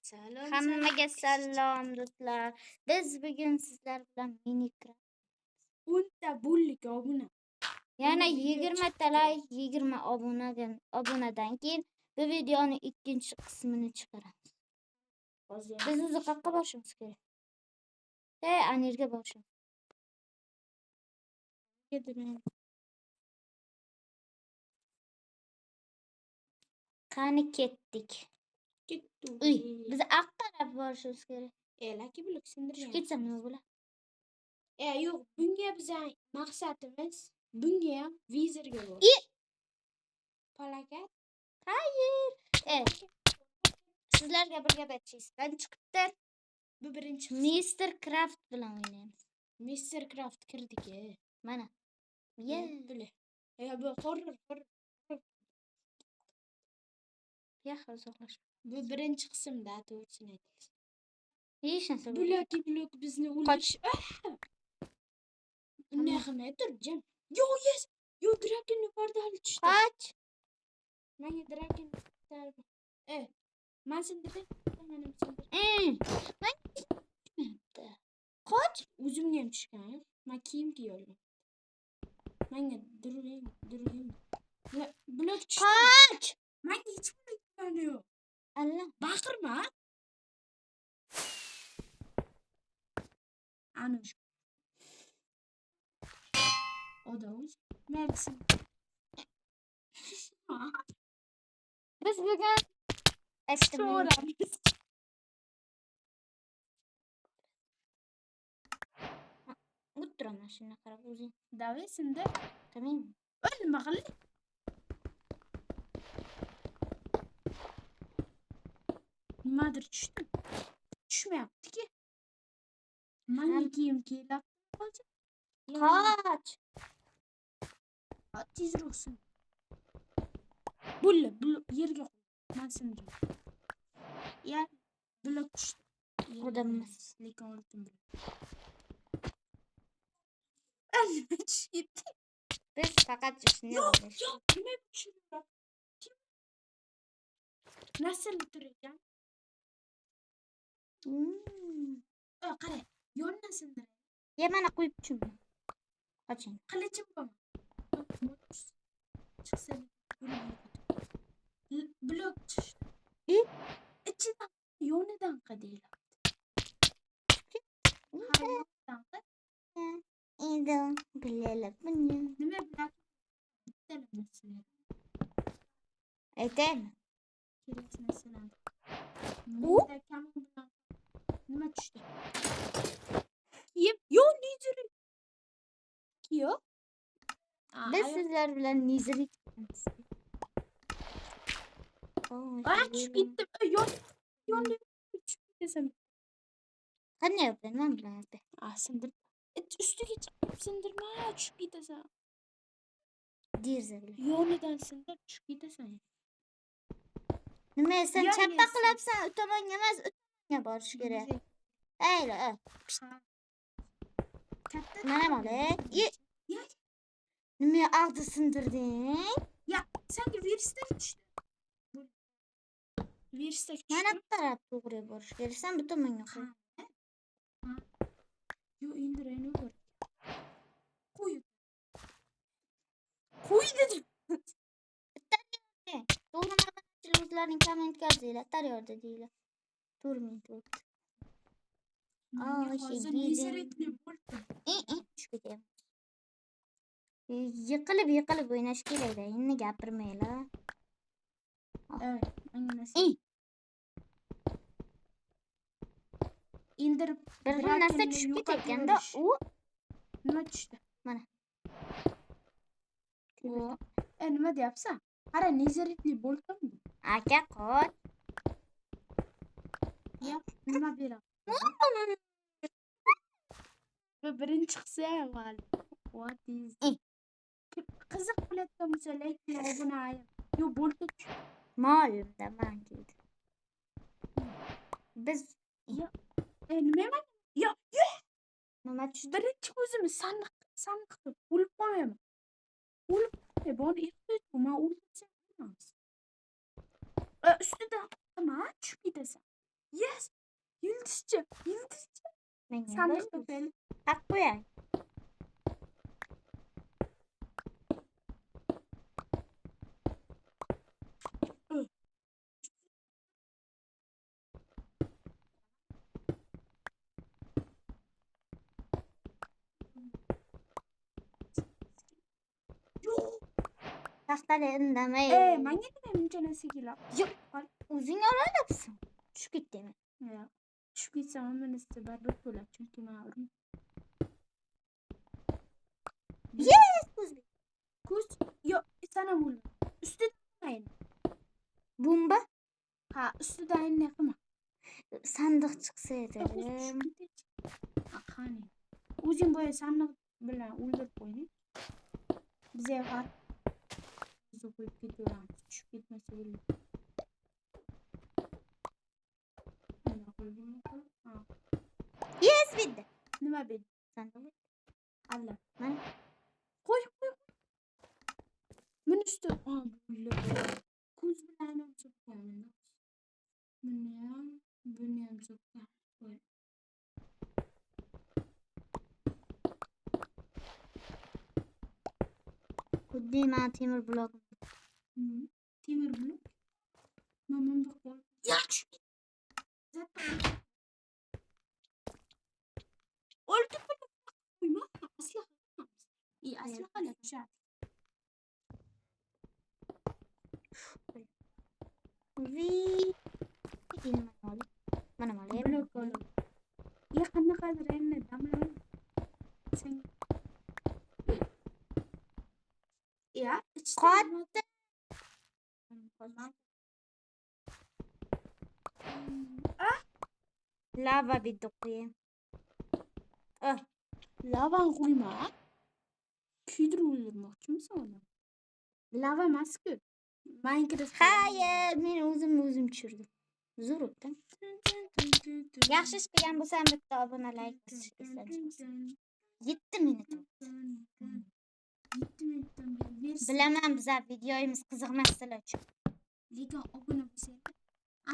Salom, Hammaga salom do'stlar. Biz bugun sizlar bilan Minecraft. 10 ta bo'llik obuna. Yana video 20 chiqdi. talay 20 obunadan keyin bu videoning ikkinchi qismini chiqaramiz. Hozir Biz o'zi qayerga borishimiz kerak? Anirga borishimiz. kedim. Qani ketdik. Ketdi. Uy, biz aq taraf borishimiz kerak. Elaki blok sindirgan. Ketsam nima bo'ladi? Yo'q, bunga bizning maqsadimiz bunga ham vizorga bor. Falokat. Hayır. Sizlarga bir gap aytishdan chiqibdi. Bu birinchi Mr. Craft bilan o'ynaymiz. Mr. Craft kirdik. Mana. Bile. Bu horror. Ya uzoqlash. Bu birinchi qismda to'g'risini aytasiz. Hech narsa Blok bizni o'ldirish. Ne qilmay turjam. Yo, dragon yuqorida hali tushdi. Qoch. Menga dragon tarbi. Men sindirdim. Menim sindir. Qoch. O'zimga ham tushgan. Men kiyim kiyoldim. Menga durang. Blok tushdi. Qoch. Menga hech qanday yo'q. Allah. Baqirma. Ana shu. Odoz. Mersin. Biz bugun So'ramiz. O'tiraman shuna qarab o'zing. Davay sindi. Tamam. Nima qildi? Nimadir tushdi. Tushmayapti-ki. Menga kiyim kiyiladi hozir. Qoch. Tezroqsin. Bulla yerga qo'y. Men sindim. Blok tushdi. Odammas. Lekin oldim. Biz faqat shuni Yo'q, bilish. nima tushundim? Nasıl turgan? Qara, yo'lni sindir. Ya mana qo'yib tushundim. Qoching. Qilichim bor. Chiqsa blok tushdi. Ichidan yonidan qadaylar. Endi bilalab buni. Nima bilan bittalasini. Aytaymi? Kerak narsalar. Menda kam bilan nima tushdi? Yo'q, nizir. Yo'q. Biz sizlar bilan nizirik. Tushib ketdim. Yo'q. Tushib ketasan. Qanday yapayım bilan? Sindir. Üstüge çıkıp sindirme. Tushib ketasan. Dirza bilan. Yonidan sindir, tushib ketasan. Nima sen chappa qilibsan, u tomonga emas, u tomonga borish kerak. Ayla. Mana mole. Nima og'zi sindirding? Ya, senga viruslar tushdi. Viruslar tushdi. Mana taraf to'g'ri borish kerak. Sen bu tomonga qo'y. Yo, indirayni bor. Qo'y dedim. To'g'ri ma'nochilar o'zlarining komment yozinglar, tayyorda deylar. Turming to'g'ri. Yiqilib o'ynash kerak-da, endi gapirmaylar. Indirib bir narsa tushib ketganda u nima tushdi? Mana. Nima deyapsan? Qara, nezaretli bo'ldim. Aka qoch. Ya, nima beradi? Bu birinchi qilsa val. What is? Qiziq biletdan musallayki obuna ayam. Yo, bo'ldi. Ma'lumda men deydi. Biz nima? Yo. Nima tushdi? Birinchi o'zimiz sandiq qilib o'lib qo'yaman. Boni ehtiyot men o'lsam emas. Ustida nima tushib ketasan. Yes. Yulduzcha. Yulduzcha. Men Sandık toplayalım. Hak koyay. Taxtali indamay. Menga nima munchasi keladi? Yo'q, o'zing oladapsan. Tushib ketdingmi? Yo'q. Tushib ketsam hammasi baribir bo'ladi, chunki men urin. Yes, o'zbek. Kuz yo'q, sana bo'lma. Ustida ayni. Bomba Ha, ustida ayni qilma. sandiq chiqsa edi. Ha, qani. O'zing boya sandiq bilan o'ldirib qo'ying. Bizga qar. Biz qo'yib ketaveramiz. Tushib ketmasa bo'ladi. Nima qo'ydim? Ha. Yes, bitdi. Nima berdi? Sandiq. Alla. Mana Qo'y. Meni usti. Ha, bo'ldi. Ko'z bilan ham so'kkaman. Buni ham so'kkan. Qo'y. xuddi men temir blok. Temir blok. Mamamda qo'l. Yaxshi. Olti blok qo'yma. Asli. Asli qala tushadi. Vi. Mana mana. Blok olib. Qanaqadir endi damlar. Sen. Qotdi. Lava bitdi qo'ying. Lavan qo'yma. Kuydirib o'ldirmoqchimisan uni? Lava emas-ku. Minecraft. Hayır, men o'zim tushirdim. Zo'rupda. Yaxshi ish qilgan bo'lsam bitta obuna like bosishni 7 minut. 7 minutdan beri Bilaman bizlar videoyimiz qiziqmas sizlar uchun. lekin obuna bo'lsanglar.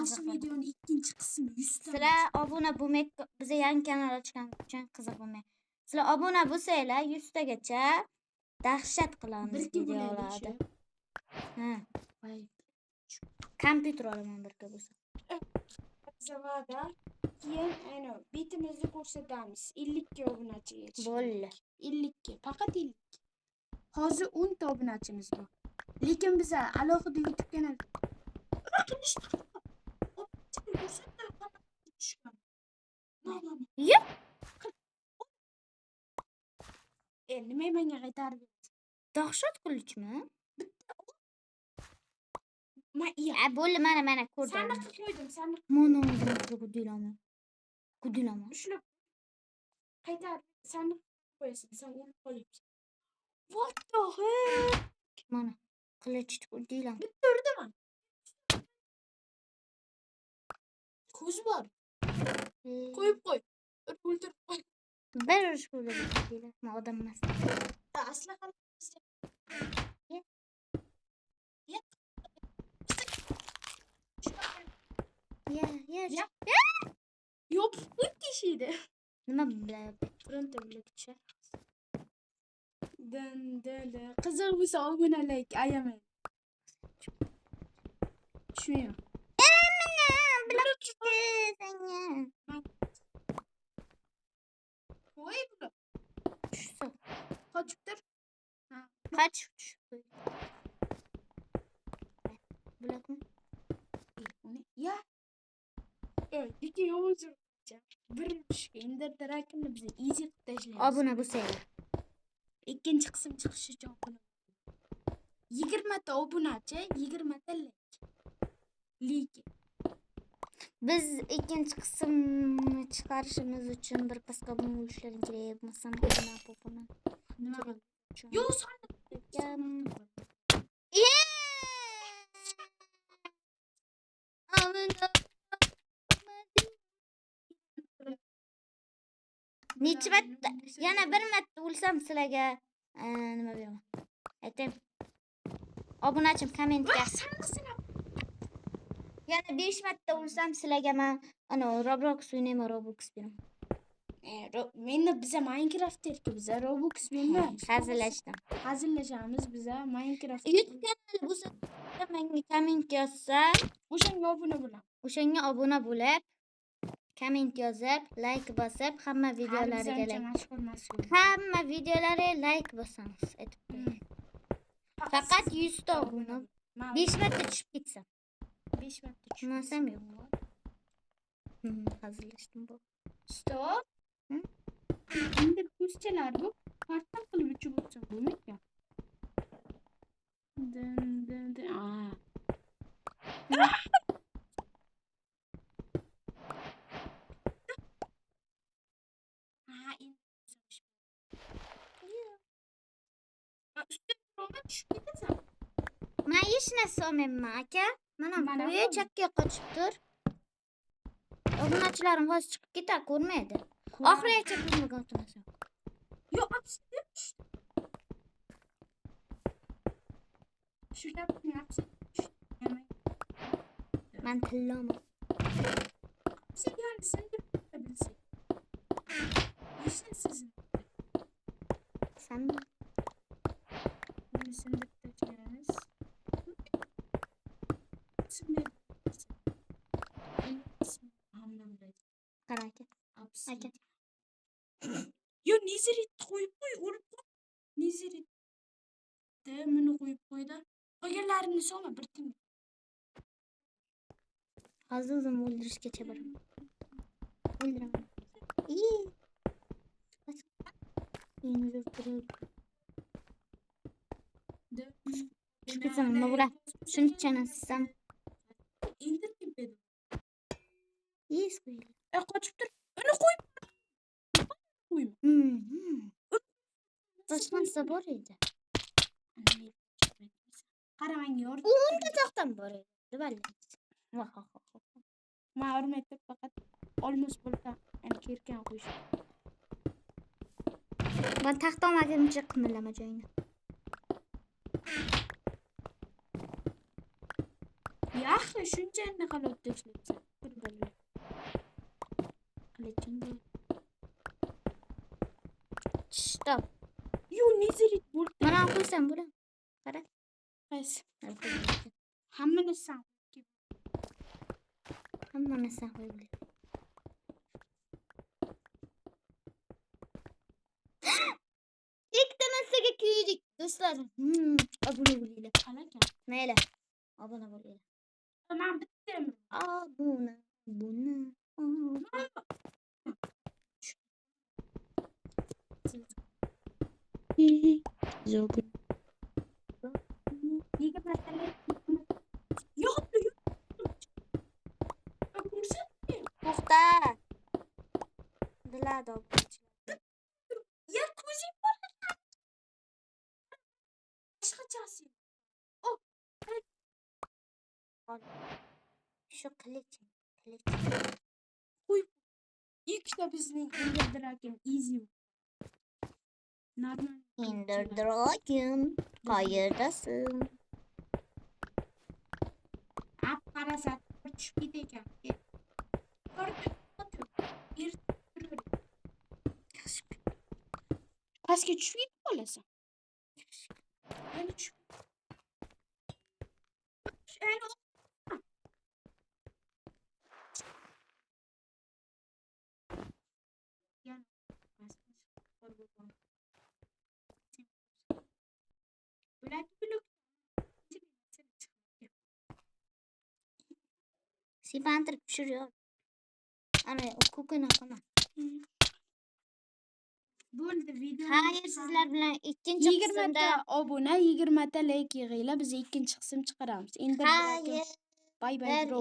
Asli videoning ikkinchi qismi 100 ta. Sizlar obuna bo'lmay bizga yangi kanal ochgan uchun qiziq bo'lmay. Sizlar obuna bo'lsanglar 100 tagacha dahshat qilamiz videolarda. Ha, Voy. kompyuter olaman birga bo'lsa. Zavada keyin ana betimizni ko'rsatamiz. 50 ga obunachiga yetishdi. Bo'ldi. 50 ga, faqat 50. Hozir 10 ta obunachimiz bor. Lekin biz alohida YouTube kanal Yo'q. nima menga qaytarib Dahshat qilichmi? Ya Bo'ldi, mana ko'rdim. sandiq qo'ydim, sandiq. Mana kudilama. Ushlab qaytarib sandiq qo'yasan, sen o'lib qolyapsan. What the heck? Mana qilich kudilama. Bitta urdim. Ko'z bor. Qo'yib qo'y. O'ldirib qo'y. Bir urush bo'ldi deydilar. Men odam emas. Asli ham Ya. yo'q, tishiydi. Nima bilan? Bironta bilakcha. Qiziq bo'lsa obuna like ayamang. Tushunaymi? Qo'y buni. Qochib tur. Kaç? Blokmi? Ya. Lekin yovuz bir ishga indirdi rakimni biz easy qilib tashlaymiz. Obuna bo'lsanglar. Ikkinchi qism chiqishi uchun obuna. 20 ta obunachi, 20 ta like. Biz ikkinchi qismni chiqarishimiz uchun bir pasqa obuna bo'lishlaring kerak. Bo'lmasam obuna. Nima qildi? Yo'q, sandiq. Necha marta yana bir marta o'lsam sizlarga nima beraman? Aytaymi? Obunachim kommentga. Yana 5 marta o'lsam sizlarga men ana Roblox o'ynayman, Robux beraman. Menda biza Minecraft erki biza Robux bilmaymiz. Hazillashdim. Hazillashamiz biza Minecraft. YouTube kanali bo'lsa menga komment yozsa, O'shanga obuna bo'laman. o'shanga obuna bo'lib, komment yozib, like bosib, hamma videolariga like. Mashhur mas'ul. Hamma videolariga like bosangiz aytib qo'ying. Faqat 100 ta obuna. 5 marta tushib ketsam. 5 marta tushmasam yo'q. Hazillashdim bu. Stop. Endi ko'zchalar bu partam qilib uchib o'tsa bo'lmaydi. Men hech narsa olmayman aka. Mana qo'yi chakka qochib tur. Obunachilarim hozir chiqib ketar, ko'rmaydi. Oxirigacha ko'rmagan o'tirasan. Yo'q, absolut. Shu gapni absolut. Men tillaman. Sen yani sen de bilsin. İşte sizin. Sen Bilsin de bileceğiniz. Sen de bilsin. qaraki. Absolut. Yo Nizirit qo'yib qo'y, urib qo'y. Nizirit. Meni qo'yib qo'ydi. Qolganlarini so'ma bir tim. Hozir o'zim o'ldirishgacha boraman. O'ldiraman. Endi turib. Chiqsam nima bo'ladi? Shunchani sizam. İndirib dedim. Yes qo'ying. Qochib tur. Uni qo'yib. Qo'yma. Qochmasa bor edi. Qaramang yor. Unda to'xtam bor edi. Ballaysiz. Men urmaydi faqat olmos bo'lsa, ani kerkan qo'yish. Ben taxtamaguncha qimillama joyini. Yaxshi, shuncha anaqa qilib tashlaysan. Bir bo'ldi. Qilichim bor. Stop. Yo, Nizirit bo'ldi. Mana qo'ysam bo'ladi. Qara. Qaysi? Hamma narsa. Hamma narsa qo'yib. Ikkita narsaga kuydik, do'stlar. Obuna bo'linglar. Qanaqa? Mayli. Obuna bo'linglar. Men bitdim. Obuna. Zogun. Nega masalan? Yo'q. To'xta. Biladi obunachilar. Ya ko'zing bor. Boshqachasi. Shu qilich. Qo'y. Ikkita bizning indirdiragim easy. Normal. Indirdiragim. Qayerdasın? Qarasa tushib ketekan. Pastga tushib ketib qolasan. Yana tushib. Sipantirib tushiriyor. Ana kukuni qilma. Bo'ldi video. Xayr, sizlar bilan ikkinchi 20 ta obuna, 20 ta like yig'inglar, biz ikkinchi qism chiqaramiz. Endi Xayr. bye bye bro.